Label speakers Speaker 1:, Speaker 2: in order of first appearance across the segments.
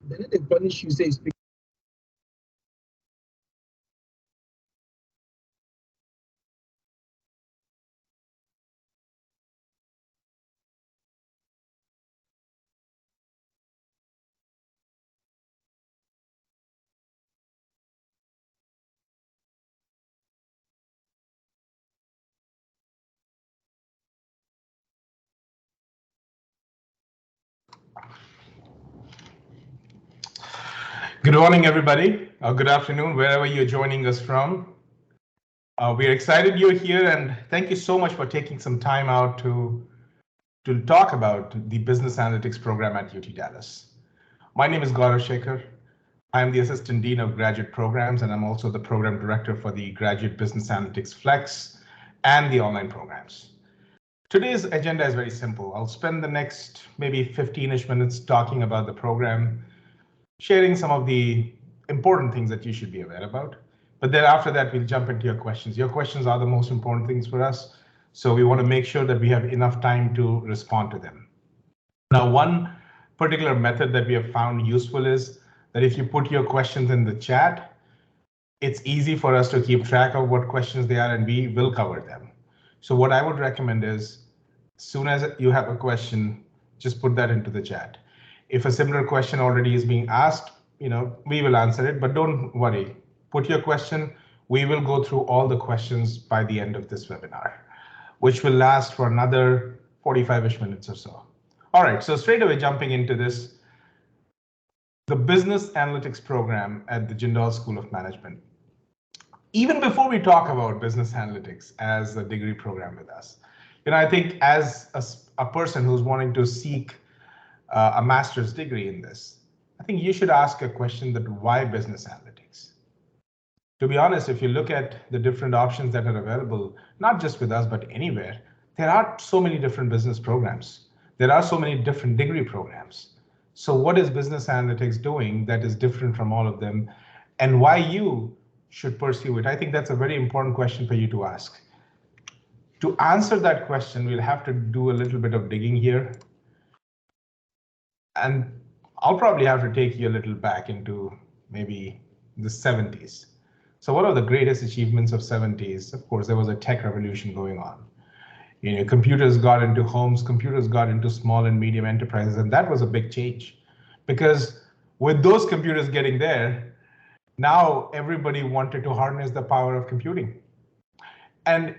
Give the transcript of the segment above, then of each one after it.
Speaker 1: then the punish you say speak.
Speaker 2: Good morning, everybody. Good afternoon, wherever you're joining us from. We're excited you're here, and thank you so much for taking some time out to talk about the Business Analytics program at UT Dallas. My name is Gaurav Shekhar. I'm the Assistant Dean of Graduate Programs, and I'm also the Program Director for the Graduate Business Analytics Flex and the online programs. Today's agenda is very simple. I'll spend the next maybe 15-ish minutes talking about the program, sharing some of the important things that you should be aware about. But then after that, we'll jump into your questions. Your questions are the most important things for us. So we want to make sure that we have enough time to respond to them. Now, one particular method that we have found useful is that if you put your questions in the chat, it's easy for us to keep track of what questions they are, and we will cover them. So what I would recommend is, as soon as you have a question, just put that into the chat. If a similar question already is being asked, we will answer it, but don't worry. Put your question. We will go through all the questions by the end of this webinar, which will last for another 45-ish minutes or so. All right, so straight away jumping into this, the Business Analytics program at the Jindal School of Management. Even before we talk about Business Analytics as a degree program with us, I think as a person who's wanting to seek a master's degree in this, I think you should ask a question that why business analytics? To be honest, if you look at the different options that are available, not just with us, but anywhere, there are so many different business programs. There are so many different degree programs. So what is business analytics doing that is different from all of them, and why you should pursue it? I think that's a very important question for you to ask. To answer that question, we'll have to do a little bit of digging here. And I'll probably have to take you a little back into maybe the 70s. So one of the greatest achievements of 70s, of course, there was a tech revolution going on. Computers got into homes, computers got into small and medium enterprises, and that was a big change. Because with those computers getting there, now everybody wanted to harness the power of computing. And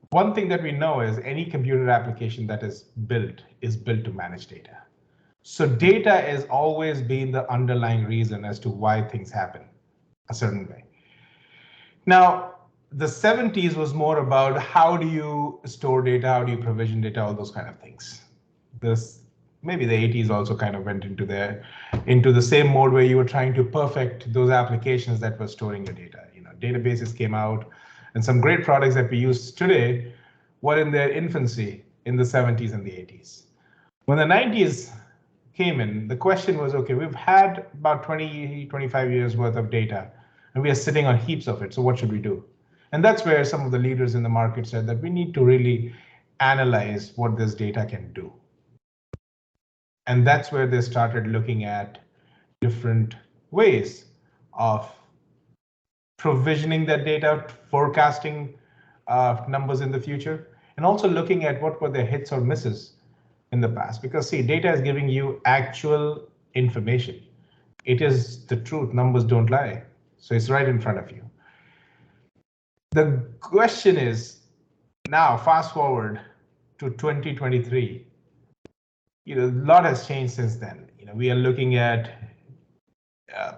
Speaker 2: one thing that we know is any computer application that is built to manage data. So data has always been the underlying reason as to why things happen a certain way. Now, the 70s was more about how do you store data, how do you provision data, all those kind of things. Maybe the 80s also kind of went into the same mode where you were trying to perfect those applications that were storing your data. Databases came out, and some great products that we use today were in their infancy in the 70s and the 80s. When the 90s came in, the question was, okay, we've had about 20, 25 years worth of data, and we are sitting on heaps of it. So what should we do? And that's where some of the leaders in the market said that we need to really analyze what this data can do. And that's where they started looking at different ways of provisioning that data, forecasting numbers in the future, and also looking at what were the hits or misses in the past. Because see, data is giving you actual information. It is the truth, numbers don't lie. So it's right in front of you. The question is, now fast forward to 2023, a lot has changed since then. We are looking at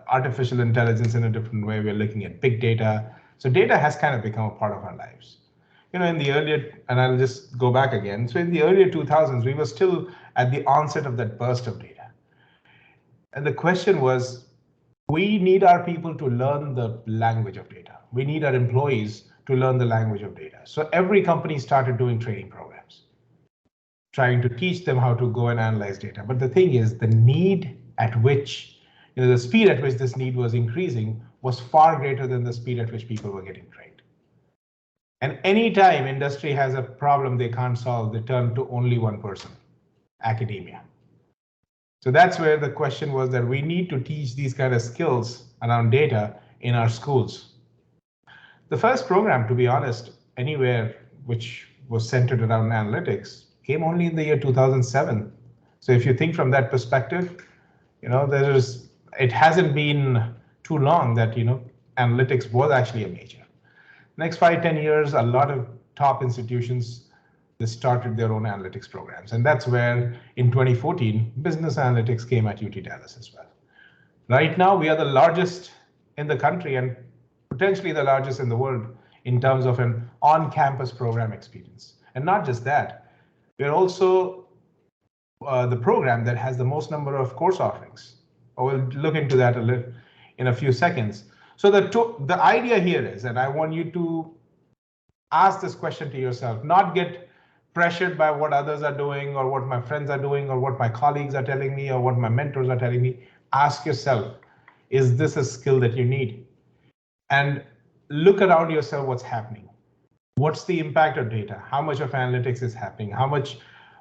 Speaker 2: artificial intelligence in a different way. We're looking at big data. So data has kind of become a part of our lives. In the earlier, and I'll just go back again. So in the earlier 2000s, we were still at the onset of that burst of data. And the question was, we need our people to learn the language of data. We need our employees to learn the language of data. So every company started doing training programs, trying to teach them how to go and analyze data. But the thing is, the need at which, the speed at which this need was increasing was far greater than the speed at which people were getting trained. And anytime industry has a problem they can't solve, they turn to only one person, academia. So that's where the question was that we need to teach these kind of skills around data in our schools. The first program, to be honest, anywhere which was centered around analytics came only in the year 2007. So if you think from that perspective, it hasn't been too long that, analytics was actually a major. Next 5-10 years, a lot of top institutions, they started their own analytics programs. And that's where in 2014, business analytics came at UT Dallas as well. Right now, we are the largest in the country and potentially the largest in the world in terms of an on-campus program experience. And not just that, we're also the program that has the most number of course offerings. We'll look into that in a few seconds. So the idea here is, and I want you to ask this question to yourself, not get pressured by what others are doing or what my friends are doing or what my colleagues are telling me or what my mentors are telling me. Ask yourself, is this a skill that you need? And look around yourself what's happening. What's the impact of data? How much of analytics is happening?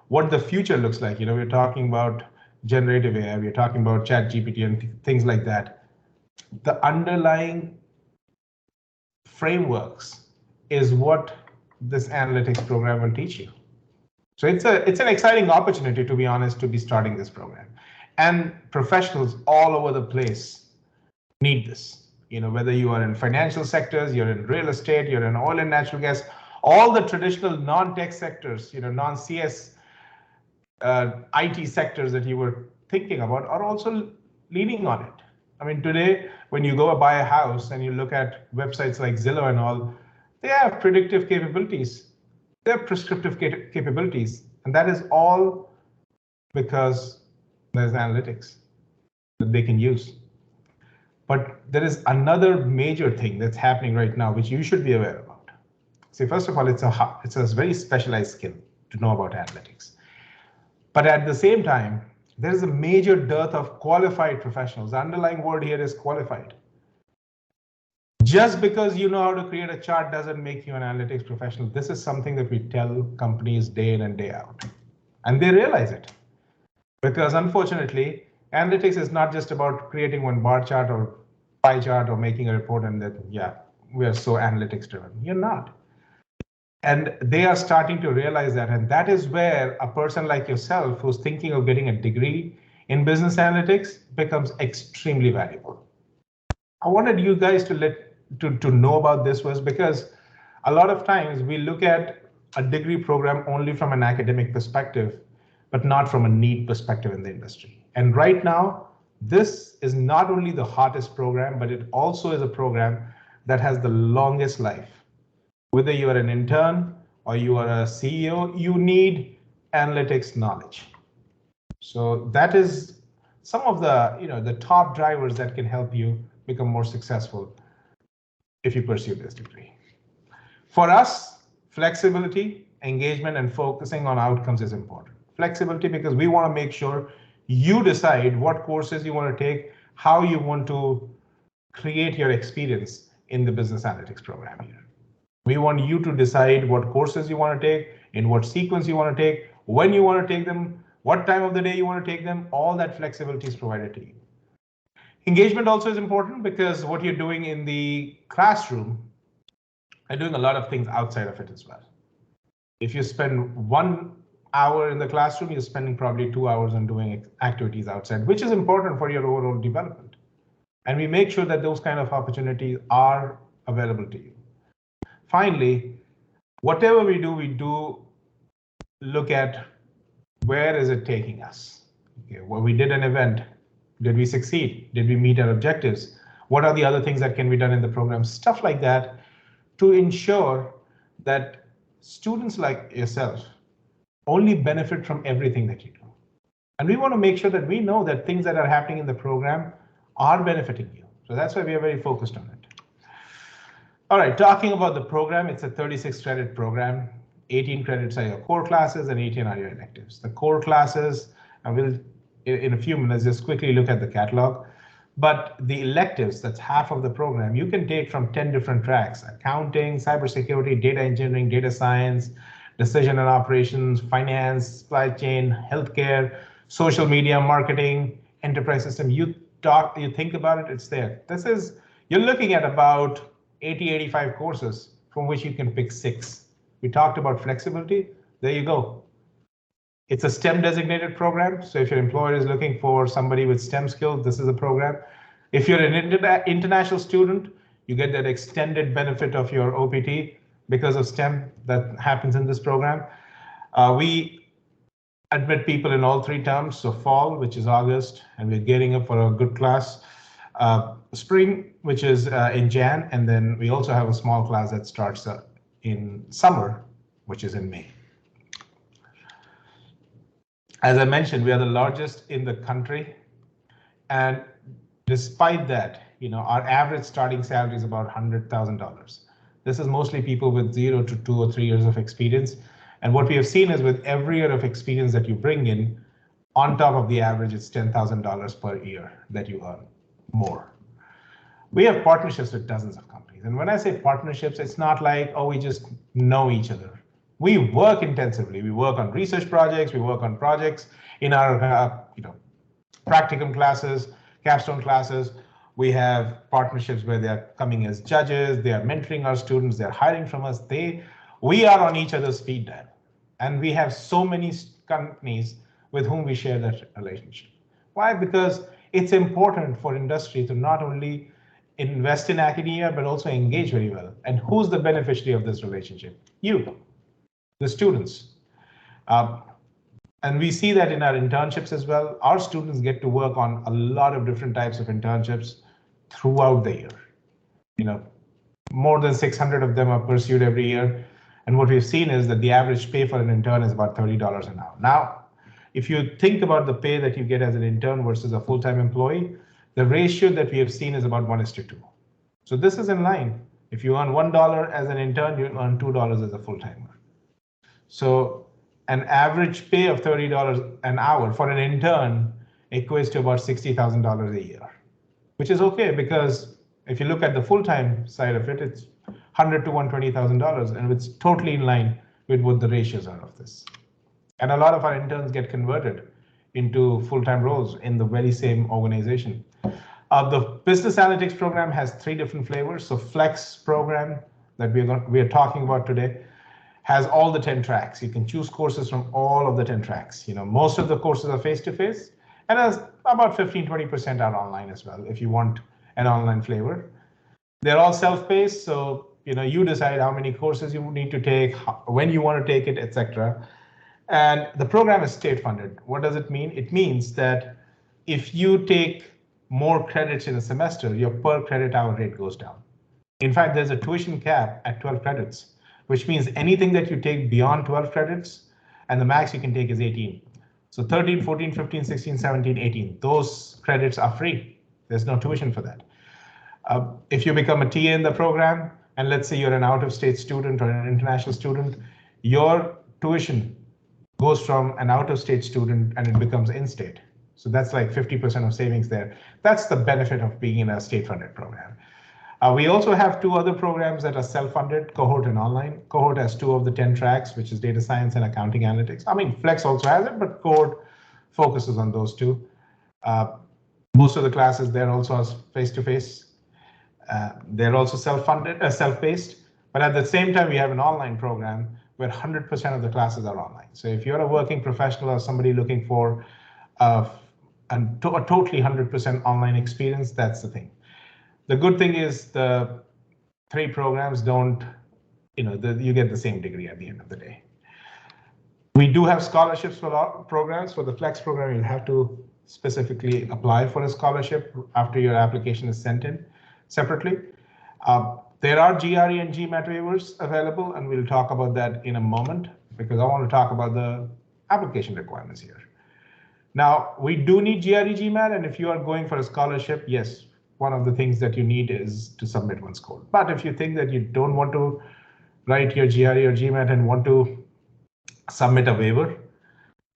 Speaker 2: What the future looks like? We're talking about generative AI, we're talking about ChatGPT and things like that. The underlying frameworks is what this analytics program will teach you. So it's an exciting opportunity, to be honest, to be starting this program. And professionals all over the place need this. Whether you are in financial sectors, you're in real estate, you're in oil and natural gas, all the traditional non-tech sectors, non-CS IT sectors that you were thinking about are also leaning on it. I mean, today, when you go buy a house and you look at websites like Zillow and all, they have predictive capabilities. They have prescriptive capabilities. And that is all because there's analytics that they can use. But there is another major thing that's happening right now, which you should be aware about. See, first of all, it's a very specialized skill to know about analytics. But at the same time, there is a major dearth of qualified professionals. The underlying word here is qualified. Just because you know how to create a chart doesn't make you an analytics professional. This is something that we tell companies day in and day out. And they realize it. Because unfortunately, analytics is not just about creating one bar chart or pie chart or making a report and that, yeah, we are so analytics driven. You're not. And they are starting to realize that. And that is where a person like yourself who's thinking of getting a degree in business analytics becomes extremely valuable. I wanted you guys to know about this was because a lot of times we look at a degree program only from an academic perspective, but not from a need perspective in the industry. And right now, this is not only the hottest program, but it also is a program that has the longest life. Whether you are an intern or you are a CEO, you need analytics knowledge. So that is some of the top drivers that can help you become more successful if you pursue this degree. For us, flexibility, engagement, and focusing on outcomes is important. Flexibility because we want to make sure you decide what courses you want to take, how you want to create your experience in the business analytics program here. We want you to decide what courses you want to take, in what sequence you want to take, when you want to take them, what time of the day you want to take them. All that flexibility is provided to you. Engagement also is important because what you're doing in the classroom, you're doing a lot of things outside of it as well. If you spend 1 hour in the classroom, you're spending probably 2 hours on doing activities outside, which is important for your overall development. And we make sure that those kind of opportunities are available to you. Finally, whatever we do look at where is it taking us? Okay, well, we did an event. Did we succeed? Did we meet our objectives? What are the other things that can be done in the program? Stuff like that to ensure that students like yourself only benefit from everything that you do. And we want to make sure that we know that things that are happening in the program are benefiting you. So that's why we are very focused on it. All right, talking about the program, it's a 36 credit program. 18 credits are your core classes and 18 are your electives. The core classes, I will in a few minutes just quickly look at the catalog. But the electives, that's half of the program, you can take from 10 different tracks: accounting, cybersecurity, data engineering, data science, decision and operations, finance, supply chain, healthcare. social media marketing, enterprise system. You think about it, it's there. You're looking at about 80, 85 courses from which you can pick 6. We talked about flexibility. There you go. It's a STEM designated program. So if your employer is looking for somebody with STEM skills, this is a program. If you're an international student, you get that extended benefit of your OPT because of STEM that happens in this program. We admit people in all 3 terms. So fall, which is August, and we're gearing up for a good class. Spring, which is in Jan, and then we also have a small class that starts in summer, which is in May. As I mentioned, we are the largest in the country, and despite that, our average starting salary is about $100,000. This is mostly people with 0 to 2 or 3 years of experience, and what we have seen is with every year of experience that you bring in, on top of the average, it's $10,000 per year that you earn more. We have partnerships with dozens of companies, and when I say partnerships, it's not like, oh, we just know each other. We work intensively. We work on research projects. We work on projects in our practicum classes, capstone classes. We have partnerships where they are coming as judges. They are mentoring our students. They're hiring from us. We are on each other's speed dial, and we have so many companies with whom we share that relationship. Why? Because it's important for industry to not only invest in academia, but also engage very well. And who's the beneficiary of this relationship? You, the students. And we see that in our internships as well. Our students get to work on a lot of different types of internships throughout the year. More than 600 of them are pursued every year. And what we've seen is that the average pay for an intern is about $30 an hour. Now, if you think about the pay that you get as an intern versus a full-time employee, the ratio that we have seen is about 1:2. So this is in line. If you earn $1 as an intern, you earn $2 as a full-timer. So an average pay of $30 an hour for an intern equates to about $60,000 a year, which is okay because if you look at the full-time side of it, it's $100,000 to $120,000, and it's totally in line with what the ratios are of this. And a lot of our interns get converted into full-time roles in the very same organization. The business analytics program has 3 different flavors. So Flex program that we are talking about today has all the 10 tracks. You can choose courses from all of the 10 tracks. Most of the courses are face-to-face, and as about 15-20% are online as well, if you want an online flavor. They're all self-paced, so you decide how many courses you need to take, when you want to take it, etc. And the program is state-funded. What does it mean? It means that if you take more credits in a semester, your per credit hour rate goes down. In fact, there's a tuition cap at 12 credits, which means anything that you take beyond 12 credits, and the max you can take is 18. So 13, 14, 15, 16, 17, 18, those credits are free. There's no tuition for that. If you become a TA in the program, and let's say you're an out-of-state student or an international student, your tuition goes from an out-of-state student and it becomes in-state. So that's like 50% of savings there. That's the benefit of being in a state-funded program. We also have 2 other programs that are self-funded, Cohort and Online. Cohort has 2 of the 10 tracks, which is data science and accounting analytics. I mean, Flex also has it, but Cohort focuses on those 2. Most of the classes there also are face-to-face. They're also self-funded, self-paced, but at the same time, we have an online program where 100% of the classes are online. So if you're a working professional or somebody looking for a totally 100% online experience, that's the thing. The good thing is the 3 programs don't, you get the same degree at the end of the day. We do have scholarships for our programs. For the Flex program, you'll have to specifically apply for a scholarship after your application is sent in separately. There are GRE and GMAT waivers available, and we'll talk about that in a moment because I want to talk about the application requirements here. Now, we do need GRE, GMAT, and if you are going for a scholarship, yes, one of the things that you need is to submit one score. But if you think that you don't want to write your GRE or GMAT and want to submit a waiver,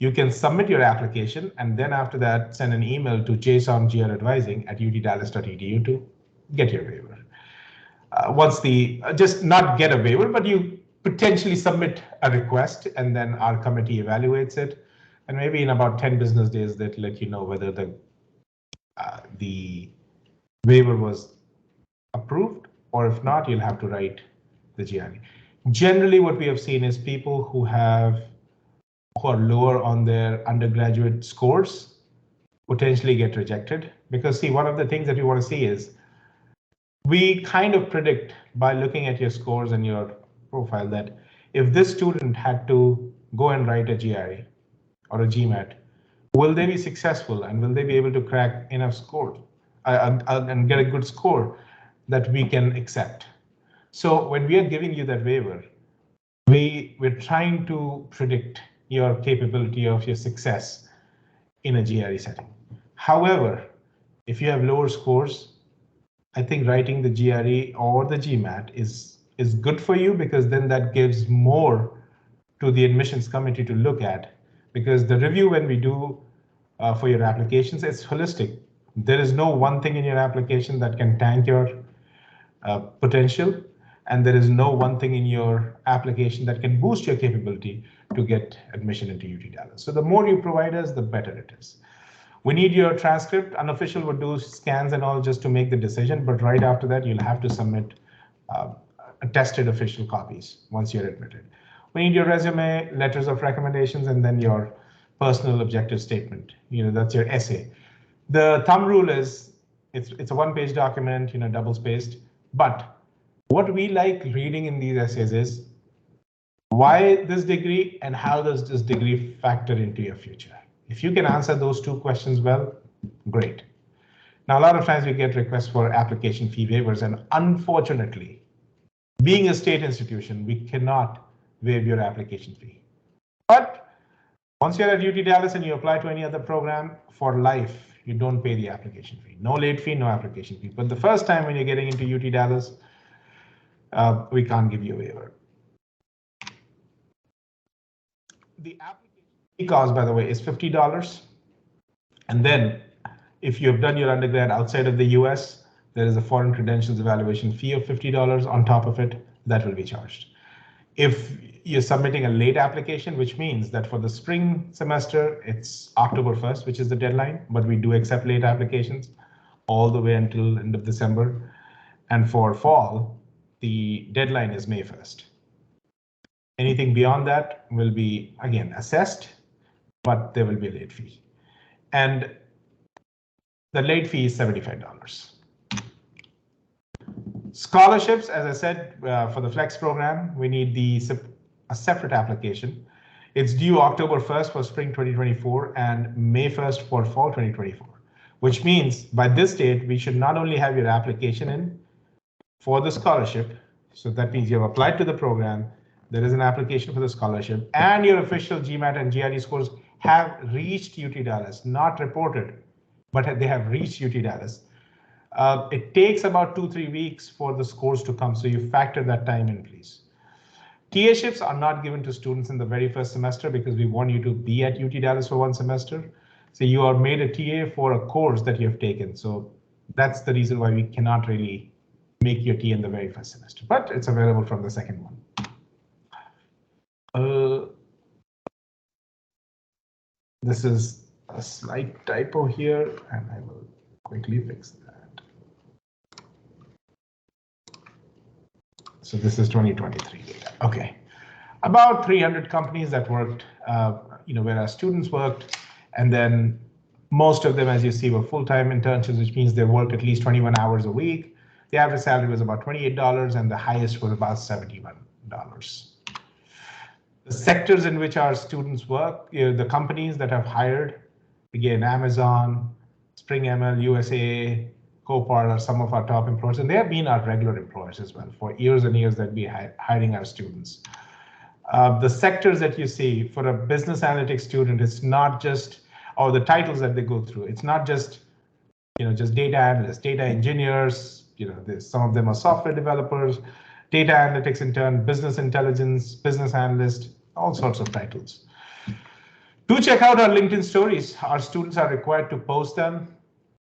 Speaker 2: you can submit your application and then after that send an email to jasonGRadvising@utdallas.edu to get your waiver. Just not get a waiver, but you potentially submit a request and then our committee evaluates it. and maybe in about 10 business days, they'll let you know whether the waiver was approved, or if not, you'll have to write the GRE. Generally, what we have seen is people who are lower on their undergraduate scores potentially get rejected, because see, one of the things that we want to see is we kind of predict by looking at your scores and your profile that if this student had to go and write a GRE or a GMAT, will they be successful and will they be able to crack enough score and get a good score that we can accept? So when we are giving you that waiver, we're trying to predict your capability of your success in a GRE setting. However, if you have lower scores, I think writing the GRE or the GMAT is good for you, because then that gives more to the admissions committee to look at, because the review when we do for your applications, it's holistic. There is no one thing in your application that can tank your potential, and there is no one thing in your application that can boost your capability to get admission into UT Dallas. So the more you provide us, the better it is. We need your transcript. Unofficial would do scans and all just to make the decision, but right after that, you'll have to submit attested official copies once you're admitted. We need your resume, letters of recommendations, and then your personal objective statement. That's your essay. The thumb rule is it's a one-page document, double-spaced. But what we like reading in these essays is why this degree and how does this degree factor into your future? If you can answer those two questions well, great. Now, a lot of times we get requests for application fee waivers, and unfortunately, being a state institution, we cannot waive your application fee. But once you're at UT Dallas and you apply to any other program, for life, you don't pay the application fee. No late fee, no application fee. But the first time when you're getting into UT Dallas, we can't give you a waiver. The application fee cost, by the way, is $50. And then if you have done your undergrad outside of the US, there is a foreign credentials evaluation fee of $50 on top of it that will be charged. If you're submitting a late application, which means that for the spring semester, it's October 1st, which is the deadline, but we do accept late applications all the way until end of December. And for fall, the deadline is May 1st. Anything beyond that will be, again, assessed, but there will be a late fee. And the late fee is $75. Scholarships, as I said, for the Flex program, we need a separate application. It's due October 1st for spring 2024 and May 1st for fall 2024, which means by this date, we should not only have your application in for the scholarship. So that means you have applied to the program, there is an application for the scholarship, and your official GMAT and GRE scores have reached UT Dallas, not reported, but they have reached UT Dallas. It takes about 2-3 weeks for the scores to come, so you factor that time in, please. TA-ships are not given to students in the very first semester because we want you to be at UT Dallas for one semester. So you are made a TA for a course that you have taken. So that's the reason why we cannot really make your TA in the very first semester, but it's available from the second one. This is a slight typo here, and I will quickly fix that. So this is 2023 data. Okay, about 300 companies that worked, where our students worked, and then most of them, as you see, were full-time internships, which means they worked at least 21 hours a week. The average salary was about $28, and the highest was about $71. The sectors in which our students work, the companies that have hired, again, Amazon, Spring ML, USA, Copart are some of our top employers, and they have been our regular employers as well for years and years that we are hiring our students. The sectors that you see for a business analytics student, it's not just, or the titles that they go through, it's not just, just data analysts, data engineers, some of them are software developers, data analytics intern, business intelligence, business analyst, all sorts of titles. Do check out our LinkedIn stories. Our students are required to post them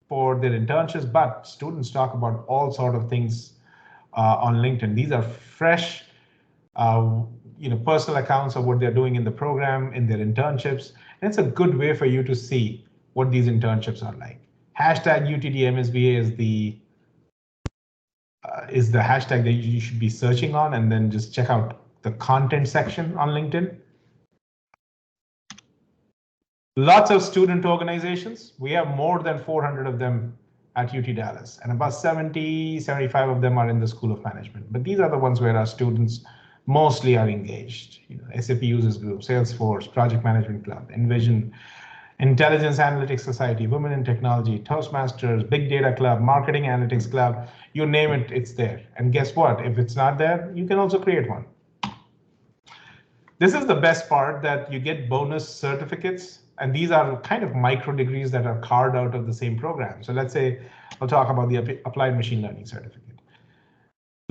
Speaker 2: for their internships, but students talk about all sorts of things on LinkedIn. These are fresh personal accounts of what they're doing in the program, in their internships. And it's a good way for you to see what these internships are like. Hashtag UTD-MSBA is the hashtag that you should be searching on, and then just check out the content section on LinkedIn. Lots of student organizations. We have more than 400 of them at UT Dallas, and about 70, 75 of them are in the School of Management. But these are the ones where our students mostly are engaged. SAP Users Group, Salesforce, Project Management Club, Envision, Intelligence Analytics Society, Women in Technology, Toastmasters, Big Data Club, Marketing Analytics Club, you name it, it's there. And guess what? If it's not there, you can also create one. This is the best part, that you get bonus certificates, and these are kind of micro degrees that are carved out of the same program. So let's say I'll talk about the Applied Machine Learning certificate.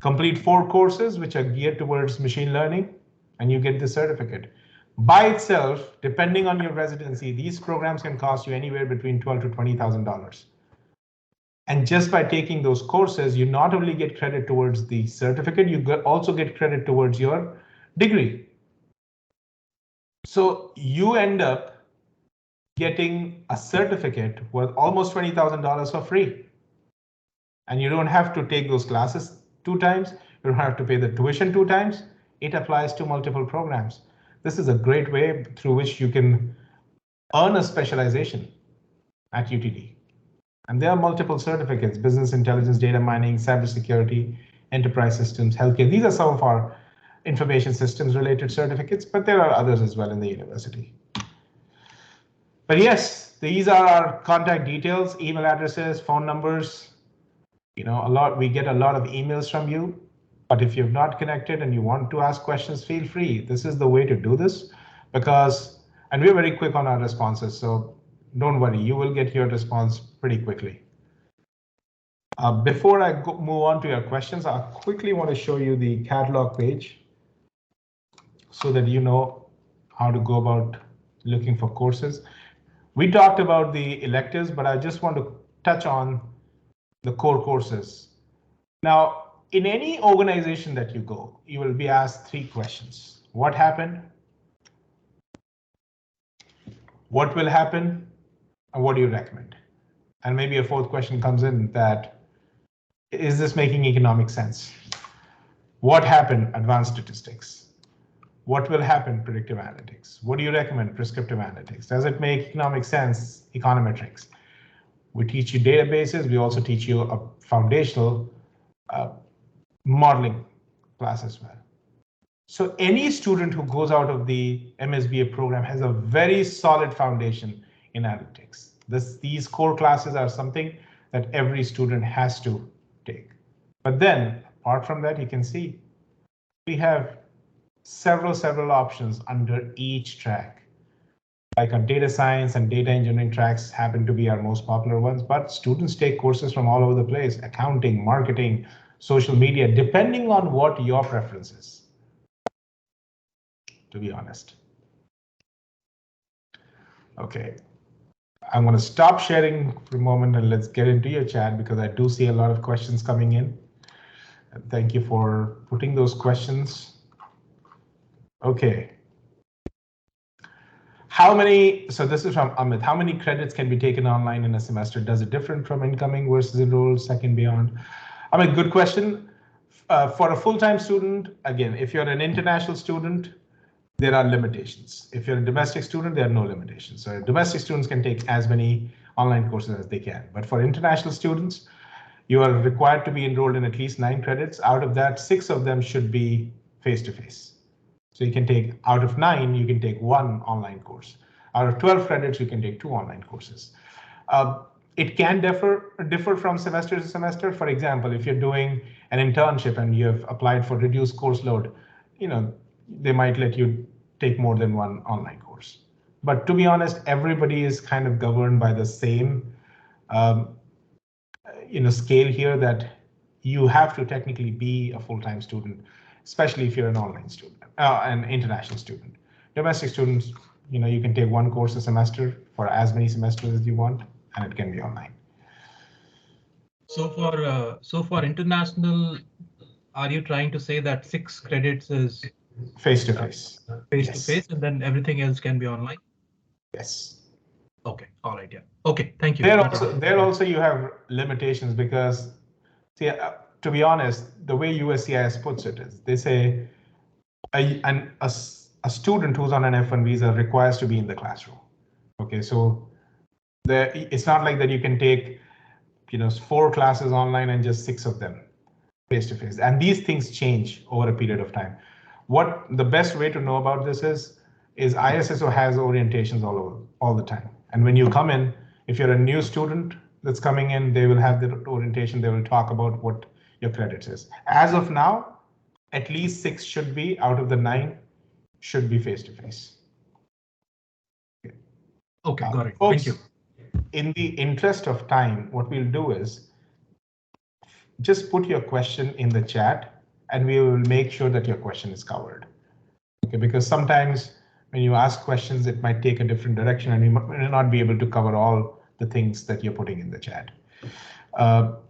Speaker 2: Complete 4 courses which are geared towards machine learning, and you get the certificate. By itself, depending on your residency, these programs can cost you anywhere between $12,000 to $20,000. And just by taking those courses, you not only get credit towards the certificate, you also get credit towards your degree. So you end up getting a certificate worth almost $20,000 for free. And you don't have to take those classes 2 times. You don't have to pay the tuition 2 times. It applies to multiple programs. This is a great way through which you can earn a specialization at UTD. And there are multiple certificates: business intelligence, data mining, cybersecurity, enterprise systems, healthcare. These are some of our information systems related certificates, but there are others as well in the university. But yes, these are our contact details, email addresses, phone numbers. We get a lot of emails from you, but if you've not connected and you want to ask questions, feel free. This is the way to do this, and we're very quick on our responses. So don't worry, you will get your response pretty quickly. Before I move on to your questions, I quickly want to show you the catalog page so that you know how to go about looking for courses. We talked about the electives, but I just want to touch on the core courses. Now, in any organization that you go, you will be asked 3 questions. What happened? What will happen? And what do you recommend? And maybe a 4th question comes in, that is this making economic sense? What happened? Advanced statistics. What will happen? Predictive analytics. What do you recommend? Prescriptive analytics. Does it make economic sense? Econometrics. We teach you databases. We also teach you a foundational modeling class as well. So any student who goes out of the MSBA program has a very solid foundation in analytics. These core classes are something that every student has to take. But then, apart from that, you can see we have several options under each track. Like our data science and data engineering tracks happen to be our most popular ones, but students take courses from all over the place: accounting, marketing, social media, depending on what your preference is, to be honest. Okay, I'm going to stop sharing for a moment and let's get into your chat, because I do see a lot of questions coming in. And thank you for putting those questions. Okay. So this is from Amit. How many credits can be taken online in a semester? Does it differ from incoming versus enrolled, second, beyond? Amit, good question. For a full-time student, again, if you're an international student, there are limitations. If you're a domestic student, there are no limitations. So domestic students can take as many online courses as they can. But for international students, you are required to be enrolled in at least 9 credits. Out of that, 6 of them should be face-to-face. So you can take, out of 9, you can take 1 online course. Out of 12 credits, you can take 2 online courses. It can differ from semester to semester. For example, if you're doing an internship and you have applied for reduced course load, they might let you take more than 1 online course. But to be honest, everybody is kind of governed by the same scale here, that you have to technically be a full-time student, especially if you're an online student, an international student. Domestic students, you can take 1 course a semester for as many semesters as you want, and it can be online.
Speaker 1: So for international, are you trying to say that 6 credits is
Speaker 2: Face to face.
Speaker 1: Face to face, and then everything else can be online.
Speaker 2: Yes.
Speaker 1: Okay. All right. Yeah. Okay. Thank you.
Speaker 2: There also you have limitations because, see, to be honest, the way USCIS puts it is they say a student who's on an F1 visa requires to be in the classroom. Okay, so it's not like that you can take 4 classes online and just 6 of them face to face. And these things change over a period of time. What the best way to know about this is ISSO has orientations all the time. And when you come in, if you're a new student that's coming in, they will have their orientation. They will talk about what your credits is. As of now, at least 6 should be out of the 9 should be face to face.
Speaker 1: Okay, got it.
Speaker 2: Folks,
Speaker 1: Thank you.
Speaker 2: In the interest of time, what we'll do is just put your question in the chat and we will make sure that your question is covered. Okay, because sometimes when you ask questions, it might take a different direction and you may not be able to cover all the things that you're putting in the chat.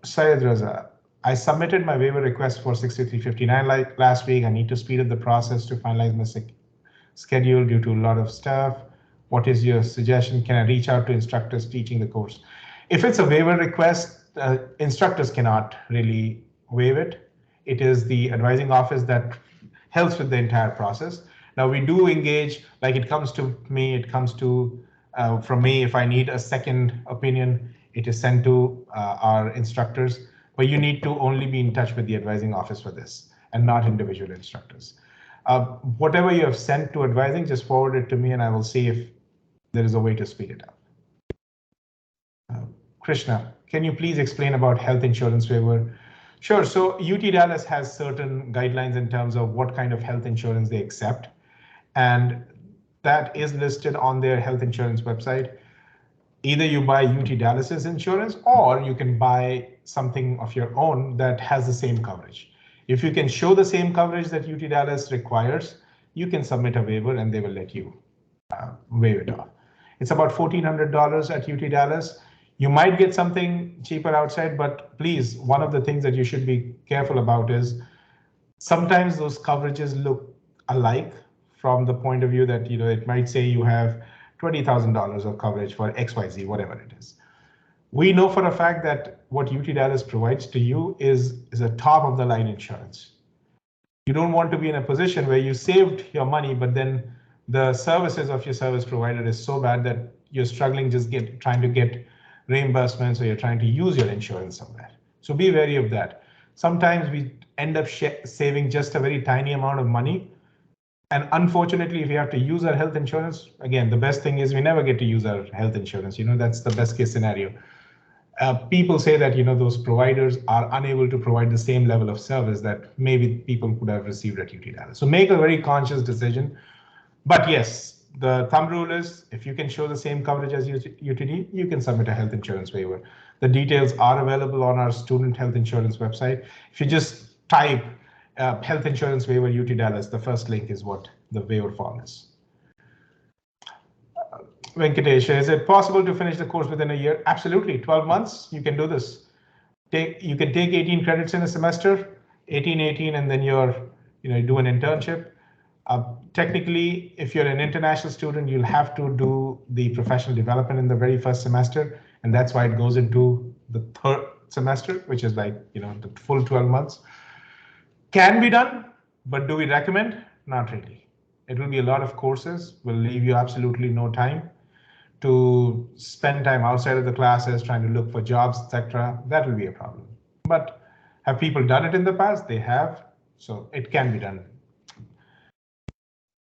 Speaker 2: Syed Raza, I submitted my waiver request for 6359 like last week. I need to speed up the process to finalize my schedule due to a lot of stuff. What is your suggestion? Can I reach out to instructors teaching the course? If it's a waiver request, instructors cannot really waive it. It is the advising office that helps with the entire process. Now we do engage, like it comes to me, it comes to from me. If I need a second opinion, it is sent to our instructors, but you need to only be in touch with the advising office for this and not individual instructors. Whatever you have sent to advising, just forward it to me and I will see if there is a way to speed it up. Krishna, can you please explain about health insurance waiver? Sure. So UT Dallas has certain guidelines in terms of what kind of health insurance they accept. And that is listed on their health insurance website. Either you buy UT Dallas's insurance or you can buy something of your own that has the same coverage. If you can show the same coverage that UT Dallas requires, you can submit a waiver and they will let you waive it off. It's about $1,400 at UT Dallas. You might get something cheaper outside, but please, one of the things that you should be careful about is sometimes those coverages look alike from the point of view that it might say you have $20,000 of coverage for XYZ, whatever it is. We know for a fact that what UT Dallas provides to you is a top of the line insurance. You don't want to be in a position where you saved your money, but then the services of your service provider is so bad that you're struggling trying to get reimbursements or you're trying to use your insurance somewhere. So be wary of that. Sometimes we end up saving just a very tiny amount of money. And unfortunately, if we have to use our health insurance, again, the best thing is we never get to use our health insurance. That's the best case scenario. People say that those providers are unable to provide the same level of service that maybe people could have received at UT Dallas. So make a very conscious decision. But yes, the thumb rule is if you can show the same coverage as UTD, you can submit a health insurance waiver. The details are available on our student health insurance website. If you just type health insurance waiver UT Dallas, the first link is what the waiver form is. Venkatesh, is it possible to finish the course within a year? Absolutely, 12 months, you can do this. You can take 18 credits in a semester, 18, and then you do an internship. Technically, if you're an international student, you'll have to do the professional development in the very first semester, and that's why it goes into the third semester, which is like the full 12 months. Can be done, but do we recommend? Not really. It will be a lot of courses, will leave you absolutely no time to spend time outside of the classes trying to look for jobs, etc. That will be a problem. But have people done it in the past? They have, so it can be done.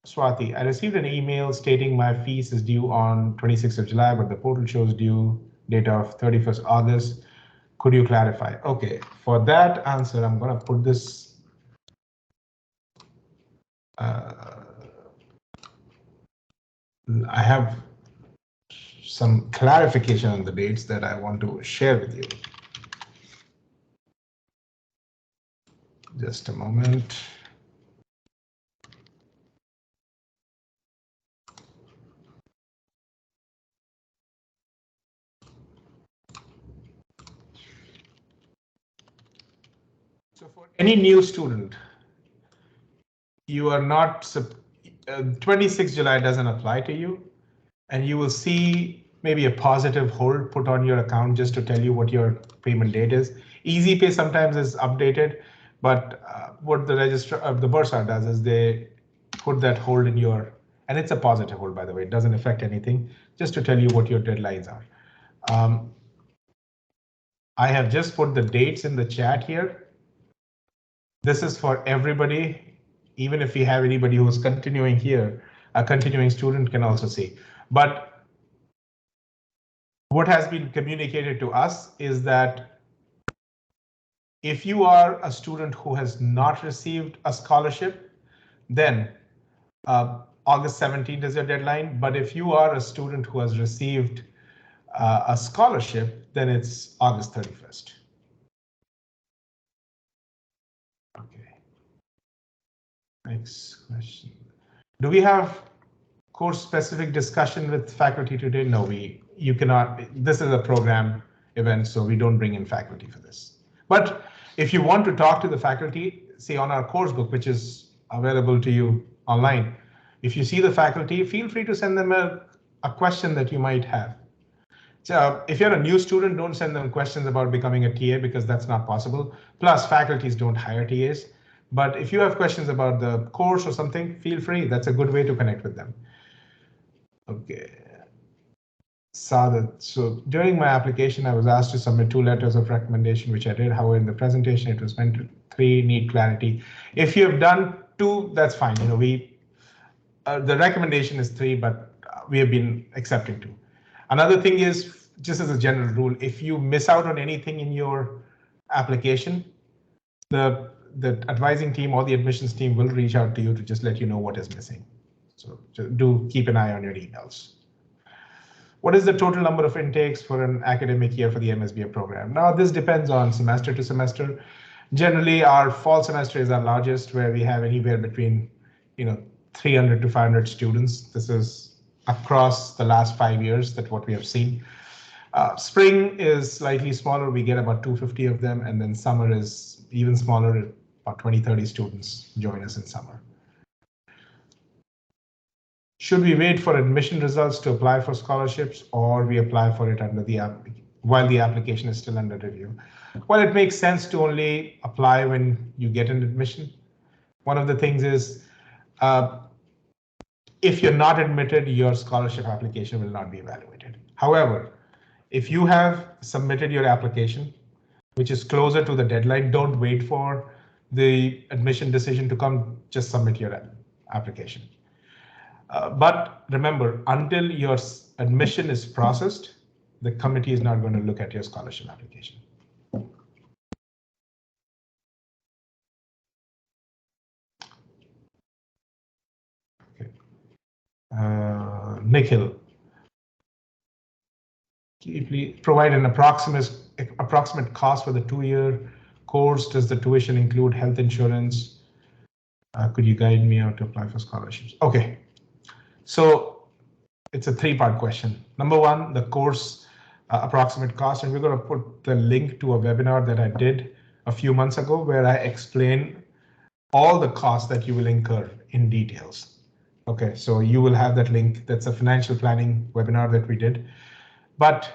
Speaker 2: Swati, I received an email stating my fees is due on 26th of July, but the portal shows due date of 31st August. Could you clarify? Okay, for that answer, I'm going to put this. I have some clarification on the dates that I want to share with you. Just a moment. So for any new student, you are not, 26 July doesn't apply to you, and you will see maybe a positive hold put on your account just to tell you what your payment date is. Easy Pay sometimes is updated, but what the registrar, the bursar does is they put that hold in your, and it's a positive hold, by the way, it doesn't affect anything, just to tell you what your deadlines are. I have just put the dates in the chat here. This is for everybody, even if you have anybody who's continuing here, a continuing student can also see. But what has been communicated to us is that if you are a student who has not received a scholarship, then August 17th is your deadline. But if you are a student who has received a scholarship, then it's August 31st. Okay. Next question. Do we have course specific discussion with faculty today? No, you cannot. This is a program event, so we don't bring in faculty for this. But if you want to talk to the faculty, see on our course book, which is available to you online, if you see the faculty, feel free to send them a question that you might have. So if you're a new student, don't send them questions about becoming a TA because that's not possible. Plus, faculties don't hire TAs. But if you have questions about the course or something, feel free. That's a good way to connect with them. Okay. Sadat. So during my application, I was asked to submit 2 letters of recommendation, which I did. However, in the presentation, it was meant to 3, need clarity. If you have done 2, that's fine. You know, the recommendation is 3, but we have been accepting 2. Another thing is, just as a general rule, if you miss out on anything in your application, the advising team or the admissions team will reach out to you to just let you know what is missing. So do keep an eye on your emails. What is the total number of intakes for an academic year for the MSBA program? Now, this depends on semester to semester. Generally, our fall semester is our largest, where we have anywhere between 300 to 500 students. This is across the last 5 years, that's what we have seen. Spring is slightly smaller. We get about 250 of them, and then summer is even smaller. About 20-30 students join us in summer. Should we wait for admission results to apply for scholarships, or we apply for it under while the application is still under review? Well, it makes sense to only apply when you get an admission. One of the things is, if you're not admitted, your scholarship application will not be evaluated. However, if you have submitted your application, which is closer to the deadline, don't wait for the admission decision to come, just submit your application. But remember, until your admission is processed, the committee is not going to look at your scholarship application. Okay. Nikhil, can you please provide an approximate cost for the 2-year course? Does the tuition include health insurance? Could you guide me how to apply for scholarships? Okay. So it's a 3-part question. Number 1, the course approximate cost, and we're going to put the link to a webinar that I did a few months ago where I explain all the costs that you will incur in details. Okay, so you will have that link. That's a financial planning webinar that we did. But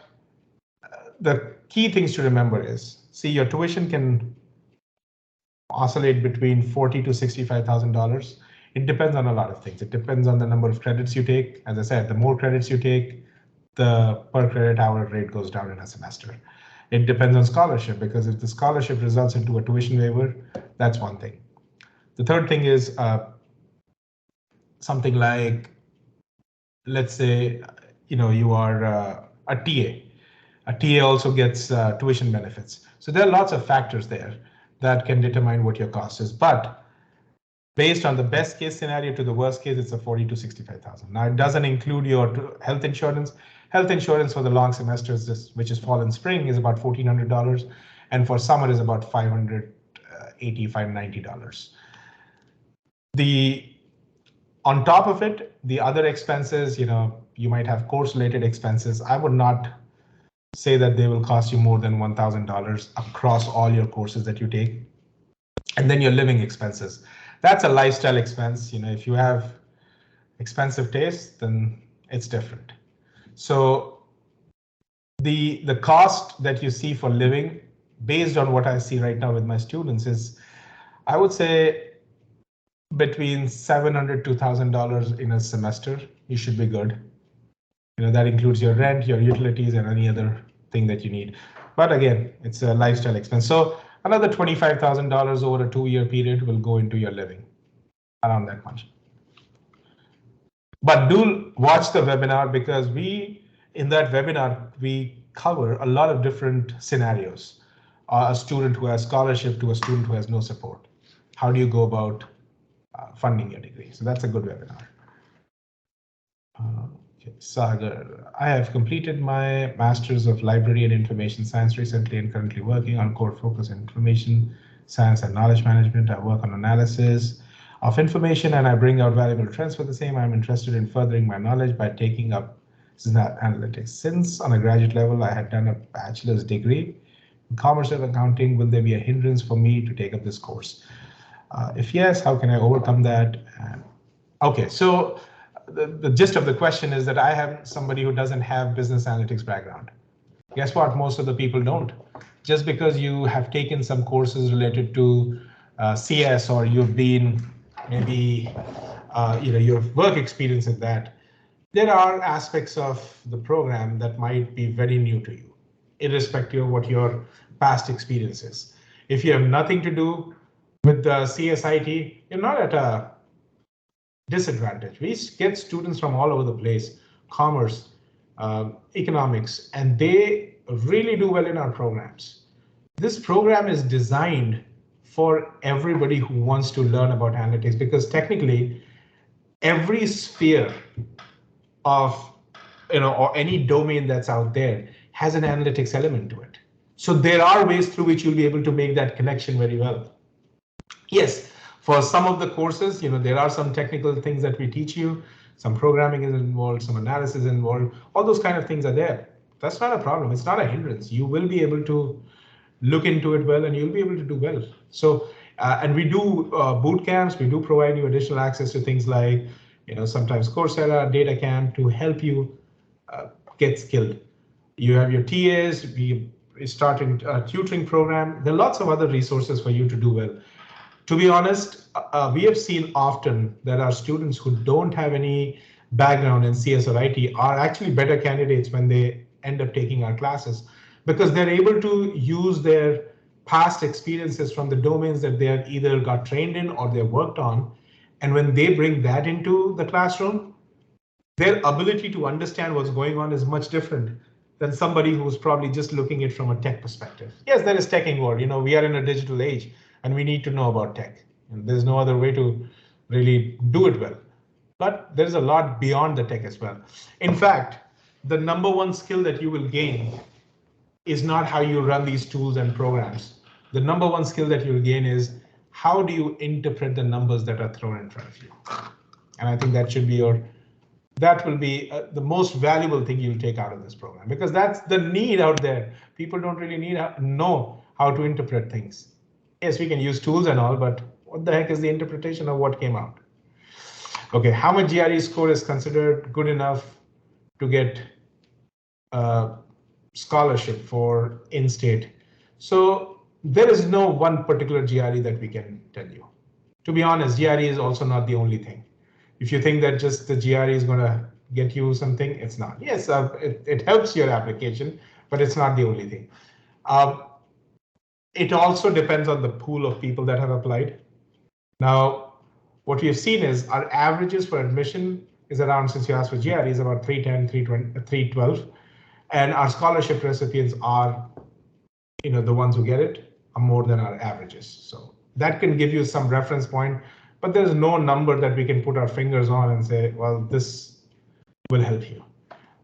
Speaker 2: the key things to remember is, see, your tuition can oscillate between $40,000 to $65,000. It depends on a lot of things. It depends on the number of credits you take. As I said, the more credits you take, the per credit hour rate goes down in a semester. It depends on scholarship, because if the scholarship results into a tuition waiver, that's one thing. The third thing is something like, let's say, you are a TA. A TA also gets tuition benefits. So there are lots of factors there that can determine what your cost is. But based on the best case scenario to the worst case, it's a $40,000 to $65,000. Now, it doesn't include your health insurance. Health insurance for the long semesters, which is fall and spring, is about $1,400, and for summer is about $580, $590. On top of it, the other expenses, you might have course-related expenses. I would not say that they will cost you more than $1,000 across all your courses that you take. And then your living expenses. that's a lifestyle expense. If you have expensive taste, then it's different. So the cost that you see for living, based on what I see right now with my students, is, I would say, between $700 to $1,000 in a semester. You should be good. That includes your rent, your utilities, and any other thing that you need. But again, it's a lifestyle expense. So another $25,000 over a 2-year period will go into your living, around that much. But do watch the webinar, because in that webinar, we cover a lot of different scenarios. A student who has scholarship to a student who has no support. How do you go about funding your degree? So that's a good webinar. Okay, Sagar, I have completed my Master's of Library and Information Science recently and currently working on core focus in information science and knowledge management. I work on analysis of information and I bring out valuable trends for the same. I'm interested in furthering my knowledge by taking up analytics. Since on a graduate level, I had done a bachelor's degree in commerce and accounting, will there be a hindrance for me to take up this course? If yes, how can I overcome that? Okay, so the gist of the question is that I have somebody who doesn't have business analytics background. Guess what? Most of the people don't. Just because you have taken some courses related to CS, or you've been maybe your work experience in that, there are aspects of the program that might be very new to you, irrespective of what your past experience is. If you have nothing to do with the CSIT, you're not at a disadvantage. We get students from all over the place, commerce, economics, and they really do well in our programs. This program is designed for everybody who wants to learn about analytics, because technically every sphere of, or any domain that's out there has an analytics element to it. So there are ways through which you'll be able to make that connection very well. Yes, for some of the courses, there are some technical things that we teach you, some programming is involved, some analysis is involved, all those kind of things are there. That's not a problem. It's not a hindrance. You will be able to look into it well and you'll be able to do well. So, and we do boot camps, we do provide you additional access to things like, sometimes Coursera, Data Camp to help you get skilled. You have your TAs, we started a tutoring program. There are lots of other resources for you to do well. To be honest, we have seen often that our students who don't have any background in CS or IT are actually better candidates when they end up taking our classes, because they're able to use their past experiences from the domains that they have either got trained in or they've worked on. And when they bring that into the classroom, their ability to understand what's going on is much different than somebody who's probably just looking at it from a tech perspective. Yes, there is tech involved. We are in a digital age and we need to know about tech. And there's no other way to really do it well. But there's a lot beyond the tech as well. In fact, the number one skill that you will gain is not how you run these tools and programs. The number one skill that you'll gain is how do you interpret the numbers that are thrown in front of you. And I think that should be that will be the most valuable thing you'll take out of this program, because that's the need out there. People don't really know how to interpret things. Yes, we can use tools and all, but what the heck is the interpretation of what came out? Okay, how much GRE score is considered good enough to get scholarship for in-state? So there is no one particular GRE that we can tell you. To be honest, GRE is also not the only thing. If you think that just the GRE is going to get you something, it's not. Yes, it helps your application, but it's not the only thing. It also depends on the pool of people that have applied. Now, what we have seen is our averages for admission is around, since you asked for GRE, is about 310, 320, 312. And our scholarship recipients are, the ones who get it are more than our averages. So that can give you some reference point, but there's no number that we can put our fingers on and say, well, this will help you.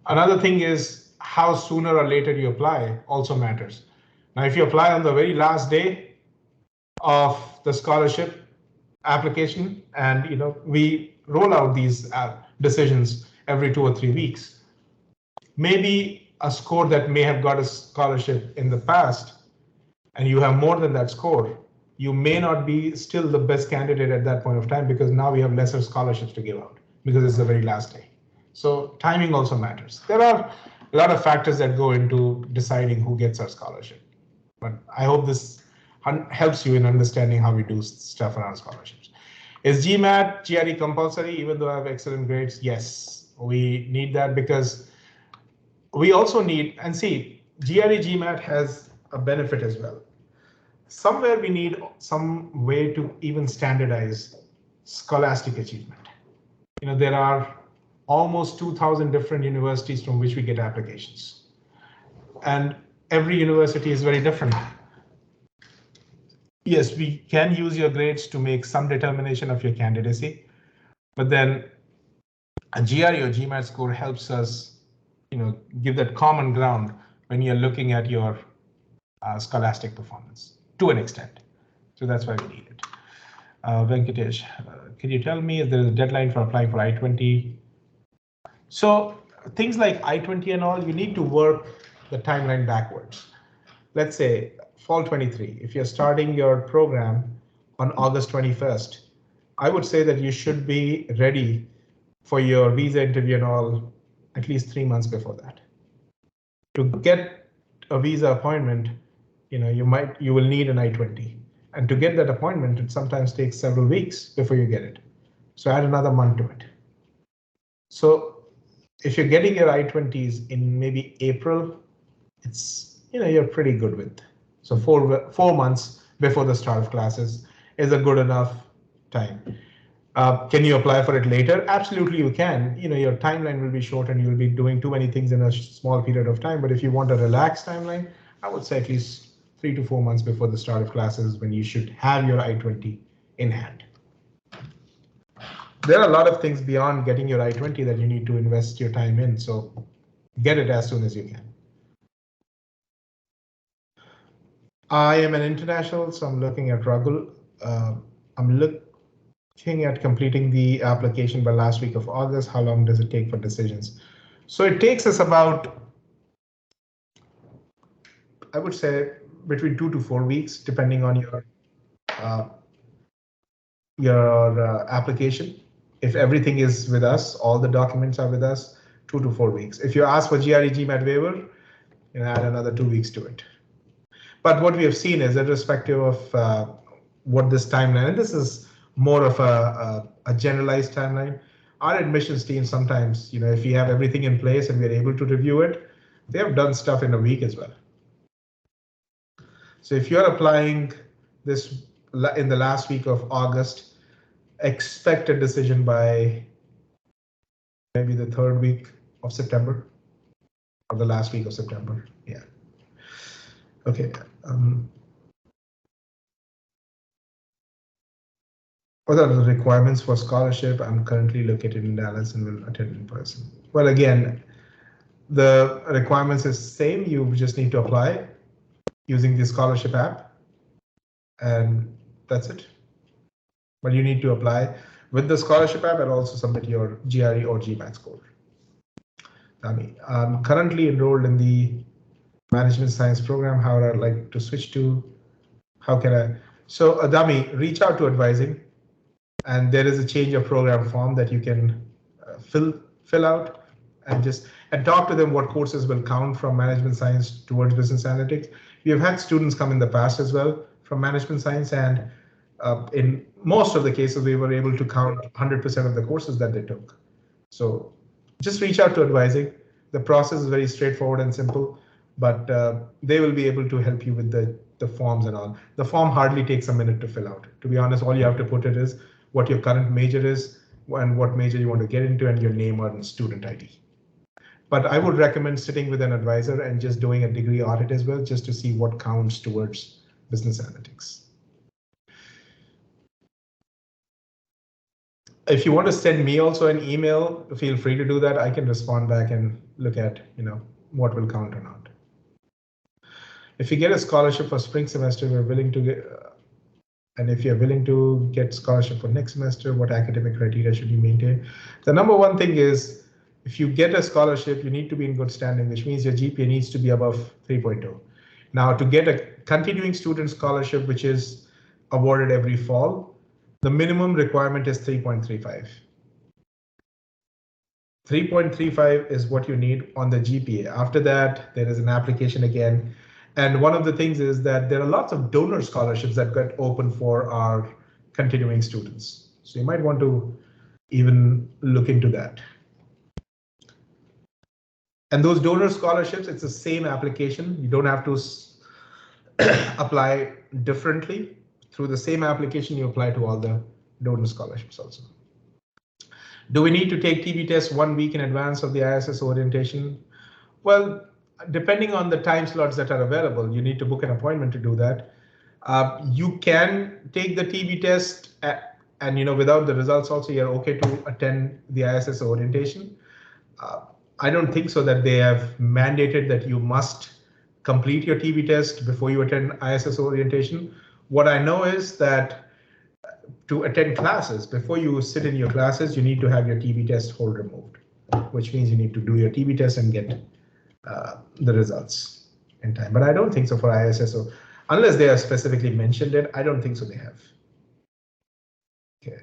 Speaker 2: Another thing is how sooner or later you apply also matters. Now, if you apply on the very last day of the scholarship application, and we roll out these decisions every 2 or 3 weeks, maybe a score that may have got a scholarship in the past, and you have more than that score, you may not be still the best candidate at that point of time because now we have lesser scholarships to give out because it's the very last day. So timing also matters. There are a lot of factors that go into deciding who gets our scholarship. But I hope this helps you in understanding how we do stuff around scholarships. Is GMAT, GRE compulsory even though I have excellent grades? Yes, we need that because we also need, and see, GRE GMAT has a benefit as well. Somewhere we need some way to even standardize scholastic achievement. You know, there are almost 2,000 different universities from which we get applications. And every university is very different. Yes, we can use your grades to make some determination of your candidacy, but then a GRE or GMAT score helps us, give that common ground when you're looking at your scholastic performance to an extent. So that's why we need it. Venkatesh, can you tell me if there is a deadline for applying for I-20? So things like I-20 and all, you need to work the timeline backwards. Let's say fall 23, if you're starting your program on August 21st, I would say that you should be ready for your visa interview and all at least 3 months before that. To get a visa appointment, you will need an I-20. And to get that appointment, it sometimes takes several weeks before you get it. So add another month to it. So if you're getting your I-20s in maybe April, it's, you're pretty good with. So 4 months before the start of classes is a good enough time. Can you apply for it later? Absolutely, you can. Your timeline will be short and you'll be doing too many things in a small period of time. But if you want a relaxed timeline, I would say at least 3 to 4 months before the start of classes when you should have your I-20 in hand. There are a lot of things beyond getting your I-20 that you need to invest your time in. So get it as soon as you can. I am an international, so I'm looking at Ragul. I'm looking at completing the application by last week of August. How long does it take for decisions? So it takes us about, I would say, between 2 to 4 weeks, depending on your application. If everything is with us, all the documents are with us, 2 to 4 weeks. If you ask for GRE GMAT waiver, add another 2 weeks to it. But what we have seen is, irrespective of what this timeline, and this is more of a generalized timeline, our admissions team sometimes, if we have everything in place and we're able to review it, they have done stuff in a week as well. So if you're applying this in the last week of August, expect a decision by maybe the 3rd week of September or the last week of September. Yeah. Okay. What are the requirements for scholarship? I'm currently located in Dallas and will attend in person. Well, again, the requirements is same. You just need to apply using the scholarship app, and that's it. But you need to apply with the scholarship app and also submit your GRE or GMAT score. I'm currently enrolled in the management science program. How would I like to switch to? How can I? So Adami, reach out to advising, and there is a change of program form that you can fill out and talk to them what courses will count from management science towards business analytics. We have had students come in the past as well from management science, and in most of the cases, we were able to count 100% of the courses that they took. So just reach out to advising. The process is very straightforward and simple, but they will be able to help you with the forms and all. The form hardly takes a minute to fill out. To be honest, all you have to put it is what your current major is and what major you want to get into and your name or student ID. But I would recommend sitting with an advisor and just doing a degree audit as well, just to see what counts towards business analytics. If you want to send me also an email, feel free to do that. I can respond back and look at what will count or not. If you get a scholarship for spring semester, we're willing to get, and if you're willing to get scholarship for next semester, what academic criteria should you maintain? The number one thing is, if you get a scholarship, you need to be in good standing, which means your GPA needs to be above 3.0. Now, to get a continuing student scholarship, which is
Speaker 3: awarded every fall. The minimum requirement is 3.35. 3.35 is what you need on the GPA. After that, there is an application again. And one of the things is that there are lots of donor scholarships that get open for our continuing students. So you might want to even look into that. And those donor scholarships, it's the same application. You don't have to apply differently. Through the same application, you apply to all the donor scholarships also. Do we need to take TB test 1 week in advance of the ISS orientation? Well, depending on the time slots that are available, you need to book an appointment to do that. You can take the TB test and without the results also, you're okay to attend the ISS orientation. I don't think so that they have mandated that you must complete your TB test before you attend ISS orientation. What I know is that to attend classes, before you sit in your classes, you need to have your TB test hold removed, which means you need to do your TB test and get the results in time. But I don't think so for ISS. So unless they have specifically mentioned it, I don't think so they have. Okay.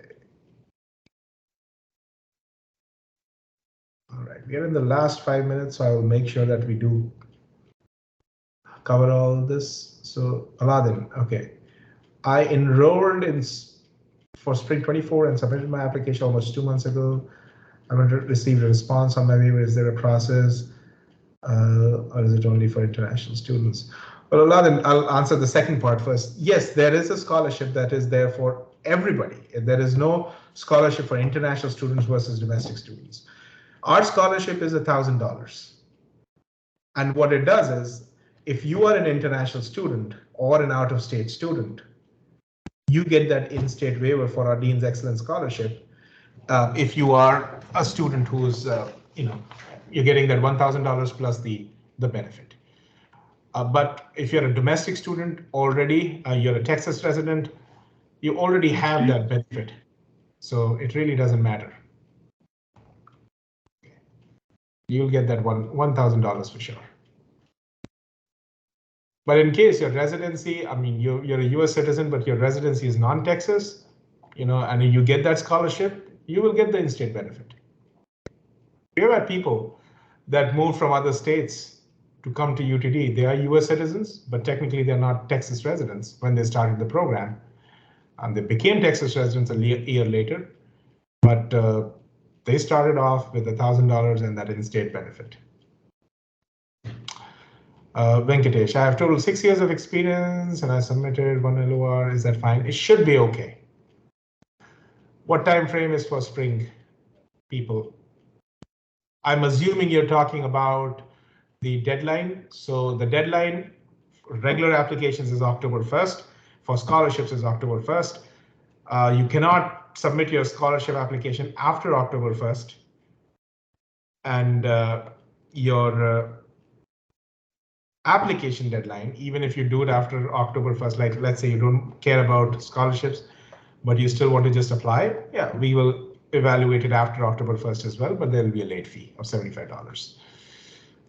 Speaker 3: All right, we are in the last 5 minutes, so I will make sure that we do cover all this. So Aladdin, okay. I enrolled for Spring 24 and submitted my application almost 2 months ago. I haven't received a response on my waiver. Is there a process or is it only for international students? Well, Aladdin, I'll answer the second part first. Yes, there is a scholarship that is there for everybody. There is no scholarship for international students versus domestic students. Our scholarship is $1,000. And what it does is, if you are an international student or an out-of-state student, you get that in-state waiver for our Dean's Excellence Scholarship. If you are a student who's, you're getting that $1,000 plus the benefit. But if you're a domestic student already, you're a Texas resident, you already have that benefit. So it really doesn't matter. You'll get that $1,000 for sure. But in case your residency, I mean, you're a US citizen, but your residency is non-Texas, and you get that scholarship, you will get the in-state benefit. We have had people that moved from other states to come to UTD. They are US citizens, but technically they're not Texas residents when they started the program. And they became Texas residents a year later, but they started off with $1,000 and that in-state benefit. Venkatesh, I have total 6 years of experience and I submitted 1 LOR. Is that fine? It should be okay. What time frame is for spring, people? I'm assuming you're talking about the deadline. So the deadline for regular applications is October 1st. For scholarships is October 1st. You cannot submit your scholarship application after October 1st. And your application deadline, even if you do it after October 1st, like let's say you don't care about scholarships, but you still want to just apply, yeah, we will evaluate it after October 1st as well, but there will be a late fee of $75.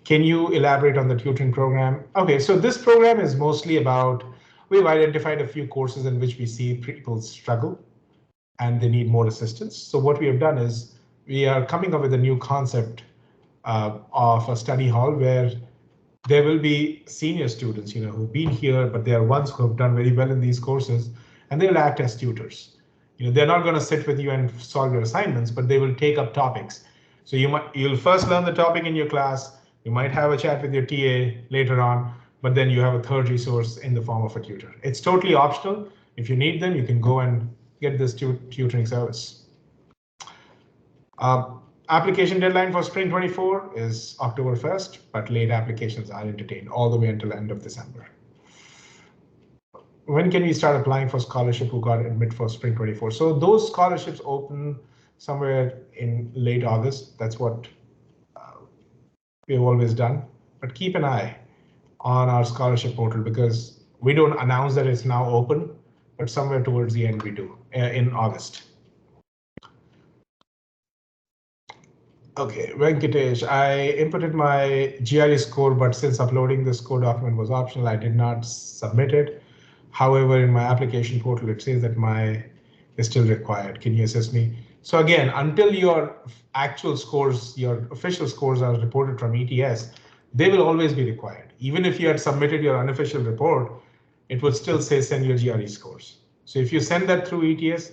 Speaker 3: Can you elaborate on the tutoring program? Okay, so this program is mostly about, we've identified a few courses in which we see people struggle and they need more assistance. So what we have done is we are coming up with a new concept of a study hall where there will be senior students, who've been here, but they are ones who have done very well in these courses, and they will act as tutors. They're not going to sit with you and solve your assignments, but they will take up topics. So you'll first learn the topic in your class. You might have a chat with your TA later on, but then you have a third resource in the form of a tutor. It's totally optional. If you need them, you can go and get this tutoring service. Application deadline for Spring 24 is October 1st, but late applications are entertained all the way until end of December. When can we start applying for scholarship who got admit for Spring 24? So those scholarships open somewhere in late August. That's what we've always done. But keep an eye on our scholarship portal because we don't announce that it's now open, but somewhere towards the end we do in August. Okay, Venkatesh, I inputted my GRE score, but since uploading the score document was optional, I did not submit it. However, in my application portal, it says that my is still required. Can you assist me? So again, until your actual scores, your official scores are reported from ETS, they will always be required. Even if you had submitted your unofficial report, it would still say send your GRE scores. So if you send that through ETS,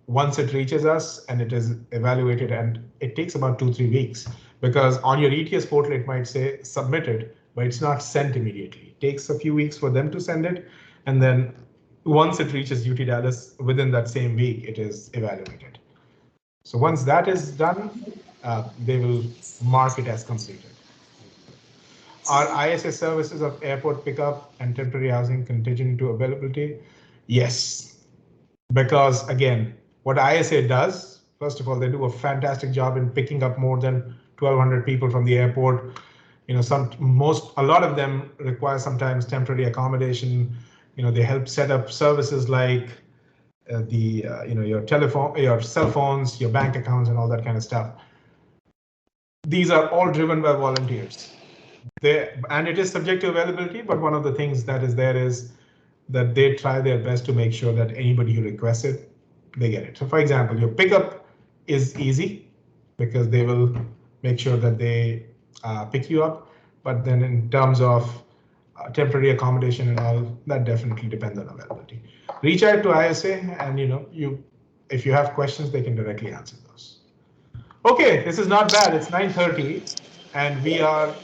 Speaker 3: once it reaches us and it is evaluated, and it takes about 2-3 weeks, because on your ETS portal it might say submitted, but it's not sent immediately. It takes a few weeks for them to send it, and then once it reaches UT Dallas, within that same week it is evaluated. So once that is done, they will mark it as completed. Are ISS services of airport pickup and temporary housing contingent to availability? Yes, because again, what ISA does, first of all, they do a fantastic job in picking up more than 1,200 people from the airport. You know, a lot of them require sometimes temporary accommodation. You know, they help set up services like you know, your telephone, your cell phones, your bank accounts, and all that kind of stuff. These are all driven by volunteers. And it is subject to availability, but one of the things that is there is that they try their best to make sure that anybody who requests it, they get it. So for example, your pickup is easy because they will make sure that they pick you up. But then in terms of temporary accommodation and all, that definitely depends on availability. Reach out to ISA, and you know, if you have questions, they can directly answer those. Okay, this is not bad. It's 9:30 and we are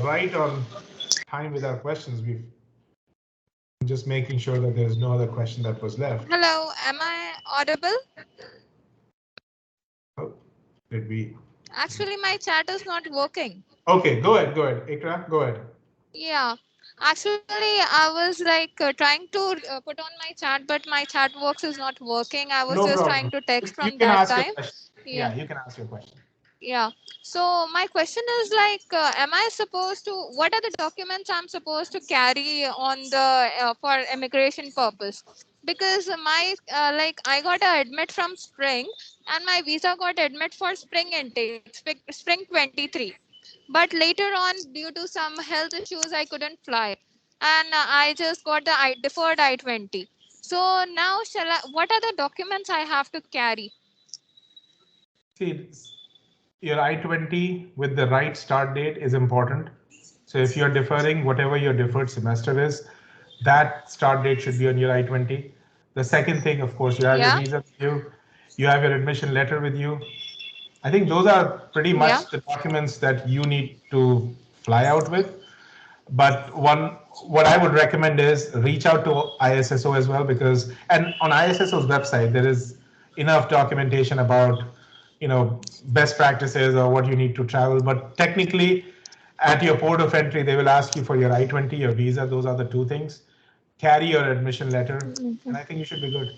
Speaker 3: right on time with our questions. We've just making sure that there's no other question that was left.
Speaker 4: Hello, am I audible?
Speaker 3: Oh, did we?
Speaker 4: Actually, my chat is not working.
Speaker 3: Okay, go ahead, Ikra, go ahead.
Speaker 4: Yeah, actually, I was like trying to put on my chat, but my chat box is not working. I was
Speaker 3: No
Speaker 4: just
Speaker 3: problem.
Speaker 4: trying to text
Speaker 3: You
Speaker 4: from
Speaker 3: can
Speaker 4: that
Speaker 3: ask your
Speaker 4: time.
Speaker 3: question.
Speaker 4: Yeah.
Speaker 3: Yeah, you can ask your question.
Speaker 4: Yeah. So my question is like, am I supposed to? What are the documents I'm supposed to carry on the for immigration purpose? Because my like I got a admit from spring, and my visa got admit for spring intake, spring 23. But later on, due to some health issues, I couldn't fly, and I just got the deferred I-20. So now, what are the documents I have to carry?
Speaker 3: See, your I-20 with the right start date is important. So if you're deferring whatever your deferred semester is, that start date should be on your I-20. The second thing, of course, you have your
Speaker 4: Yeah.
Speaker 3: visa with you, you have your admission letter with you. I think those are pretty
Speaker 4: Yeah.
Speaker 3: much the documents that you need to fly out with. But what I would recommend is reach out to ISSO as well, because, and on ISSO's website, there is enough documentation about, you know, best practices or what you need to travel. But technically, at your port of entry, they will ask you for your I-20, your visa. Those are the two things. Carry your admission letter, and I think you should be good.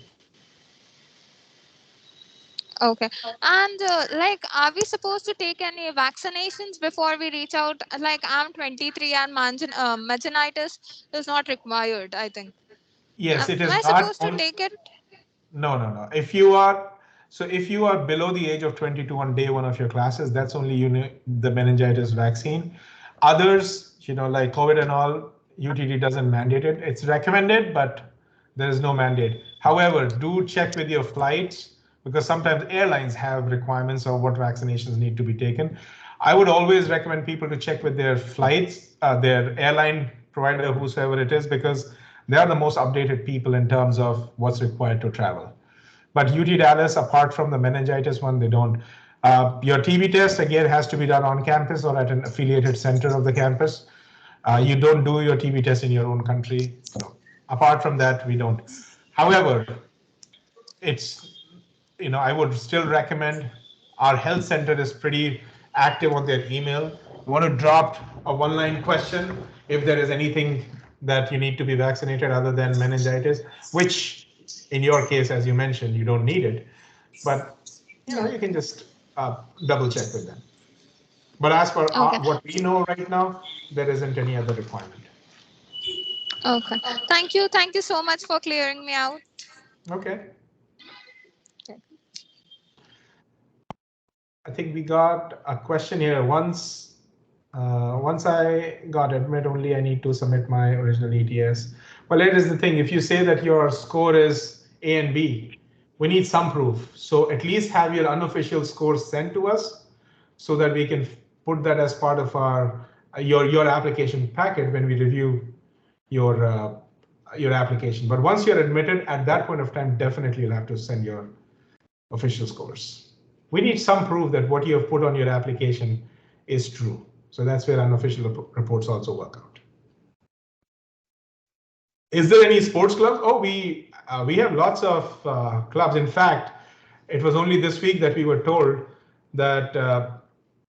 Speaker 4: Okay. And like, are we supposed to take any vaccinations before we reach out? Like, I'm 23 and meningitis is not required, I think.
Speaker 3: Yes,
Speaker 4: Am
Speaker 3: it
Speaker 4: I
Speaker 3: is not
Speaker 4: supposed to take it?
Speaker 3: No, no, no. If you are below the age of 22 on day one of your classes, that's only the meningitis vaccine. Others, you know, like COVID and all, UTD doesn't mandate it. It's recommended, but there is no mandate. However, do check with your flights because sometimes airlines have requirements of what vaccinations need to be taken. I would always recommend people to check with their flights, their airline provider, whosoever it is, because they are the most updated people in terms of what's required to travel. But UT Dallas, apart from the meningitis one, they don't. Your TB test, again, has to be done on campus or at an affiliated center of the campus. You don't do your TB test in your own country. So apart from that, we don't. However, it's, you know, I would still recommend, our health center is pretty active on their email. You want to drop a one-line question if there is anything that you need to be vaccinated other than meningitis, which in your case, as you mentioned, you don't need it, but you know, you can just double check with them. But as for
Speaker 4: Okay.
Speaker 3: what we know right now, there isn't any other requirement.
Speaker 4: Okay. Thank you. Thank you so much for clearing me out.
Speaker 3: Okay.
Speaker 4: Okay.
Speaker 3: I think we got a question here. Once Once I got admit, only I need to submit my original ETS. Well, here is the thing. If you say that your score is A and B, we need some proof. So at least have your unofficial score sent to us so that we can put that as part of our your application packet when we review your application. But once you're admitted, at that point of time, definitely you'll have to send your official scores. We need some proof that what you have put on your application is true. So that's where unofficial reports also work out. Is there any sports clubs? Oh, we have lots of clubs. In fact, it was only this week that we were told that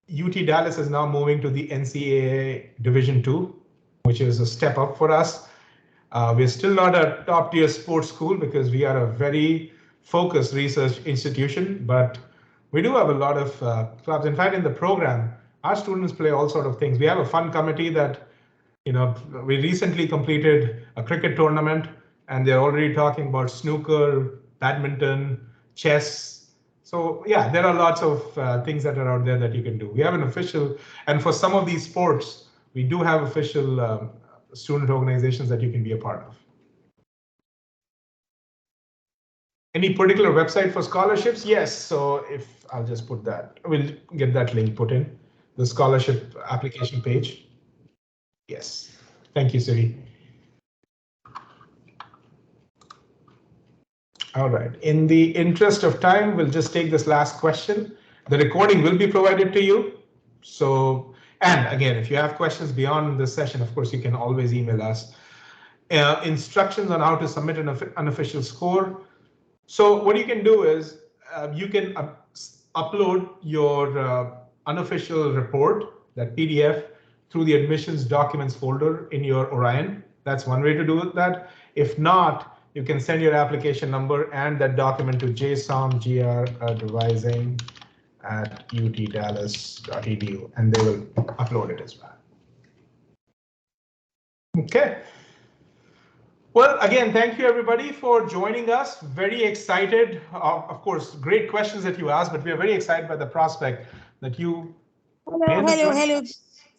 Speaker 3: UT Dallas is now moving to the NCAA Division II, which is a step up for us. We're still not a top tier sports school because we are a very focused research institution, but we do have a lot of clubs. In fact, in the program, our students play all sorts of things. We have a fun committee that, we recently completed a cricket tournament and they're already talking about snooker, badminton, chess. So yeah, there are lots of things that are out there that you can do. We have an official, and for some of these sports, we do have official student organizations that you can be a part of. Any particular website for scholarships? Yes. So if I'll just put that, we'll get that link put in the scholarship application page. Yes. Thank you, Siri. All right. In the interest of time, we'll just take this last question. The recording will be provided to you. So, and again, if you have questions beyond this session, of course, you can always email us. Instructions on how to submit an unofficial score. So what you can do is you can upload your unofficial report, that PDF, through the admissions documents folder in your Orion. That's one way to do that. If not, you can send your application number and that document to jsom@utdallas.edu, and they will upload it as well. Okay. Well, again, thank you everybody for joining us. Very excited. Of course, great questions that you asked, but we are very excited by the prospect that you.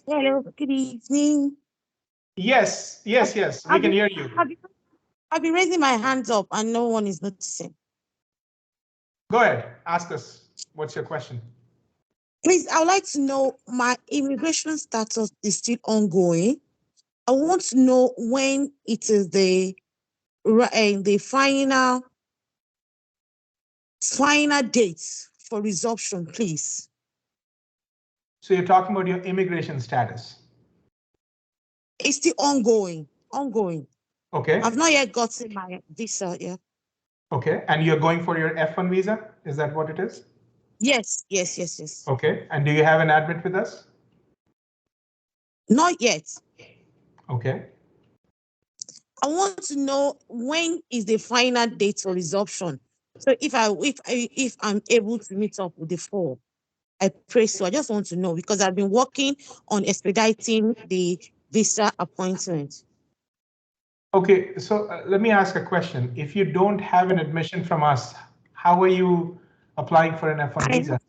Speaker 5: Hello. Good evening.
Speaker 3: Yes. We can hear you.
Speaker 5: I've been raising my hands up and no one is noticing.
Speaker 3: Go ahead. Ask us. What's your question?
Speaker 5: Please, I would like to know, my immigration status is still ongoing. I want to know when it is the final date for resumption, please.
Speaker 3: So you're talking about your immigration status?
Speaker 5: It's still ongoing.
Speaker 3: Okay.
Speaker 5: I've not yet gotten my visa yet.
Speaker 3: Okay, and you're going for your F1 visa? Is that what it is?
Speaker 5: Yes.
Speaker 3: Okay, and do you have an admit with us?
Speaker 5: Not yet.
Speaker 3: Okay.
Speaker 5: I want to know when is the final date for resumption. So if I'm able to meet up with the 4, I pray so. I just want to know because I've been working on expediting the visa appointment.
Speaker 3: Okay, so let me ask a question. If you don't have an admission from us, how are you applying for an F1 visa?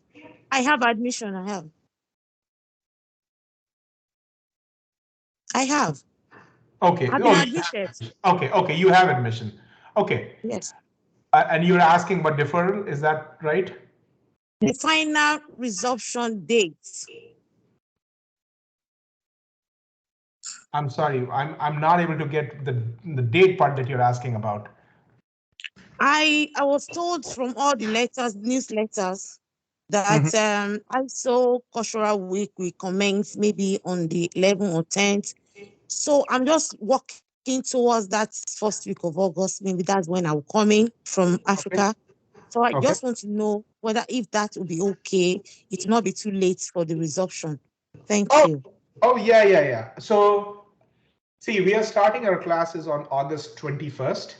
Speaker 5: I have admission. I have.
Speaker 3: Okay.
Speaker 5: I've been admitted.
Speaker 3: Okay, you have admission. Okay.
Speaker 5: Yes.
Speaker 3: And you're asking about deferral, is that right?
Speaker 5: The final resumption date.
Speaker 3: I'm sorry, I'm not able to get the date part that you're asking about.
Speaker 5: I was told from all the newsletters, that ISO Cultural Week will commence maybe on the 11th or 10th. So I'm just working towards that first week of August. Maybe that's when I'll come in from Africa. Okay. So I just want to know whether if that will be okay, it will not be too late for the resumption. Thank you.
Speaker 3: Oh, yeah. So, see, we are starting our classes on August 21st.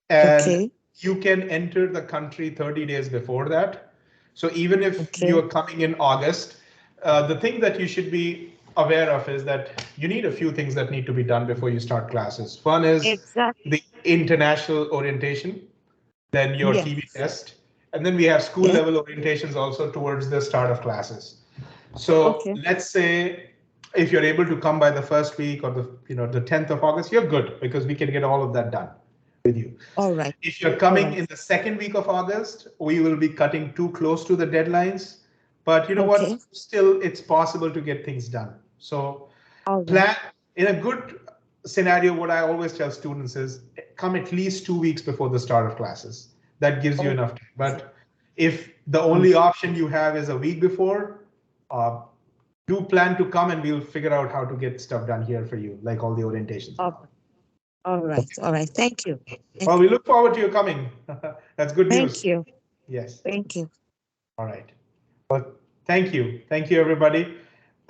Speaker 3: And you can enter the country 30 days before that. So even if you're coming in August, the thing that you should be aware of is that you need a few things that need to be done before you start classes. One is the international orientation, then your TV test, and then we have school level orientations also towards the start of classes. So let's say if you're able to come by the first week or the 10th of August, you're good because we can get all of that done with you.
Speaker 5: All right.
Speaker 3: If you're coming in the second week of August, we will be cutting too close to the deadlines. But you know what? Still, it's possible to get things done. So plan in a good scenario. What I always tell students is come at least 2 weeks before the start of classes. That gives you enough time. But if the only option you have is a week before, do plan to come and we'll figure out how to get stuff done here for you, like all the orientations.
Speaker 5: All right. All right. Thank you.
Speaker 3: Well, we look forward to your coming. That's good news.
Speaker 5: Thank you.
Speaker 3: Yes.
Speaker 5: Thank you.
Speaker 3: All right. Well, thank you. Thank you, everybody.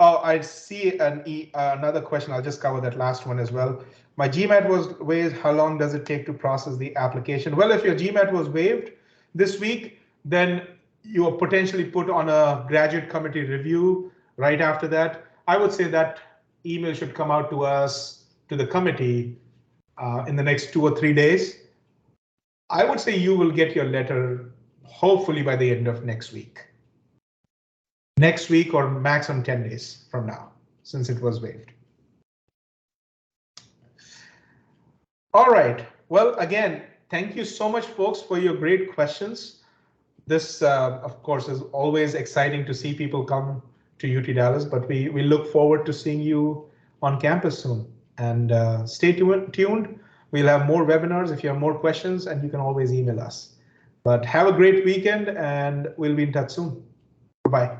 Speaker 3: Oh, I see another question. I'll just cover that last one as well. My GMAT was waived. How long does it take to process the application? Well, if your GMAT was waived this week, then you are potentially put on a graduate committee review right after that. I would say that email should come out to us, to the committee, in the next 2 or 3 days. I would say you will get your letter hopefully by the end of next week. Next week or maximum 10 days from now, since it was waived. All right. Well, again, thank you so much, folks, for your great questions. This, of course, is always exciting to see people come to UT Dallas, but we look forward to seeing you on campus soon. And stay tuned. We'll have more webinars if you have more questions, and you can always email us. But have a great weekend, and we'll be in touch soon. Bye-bye.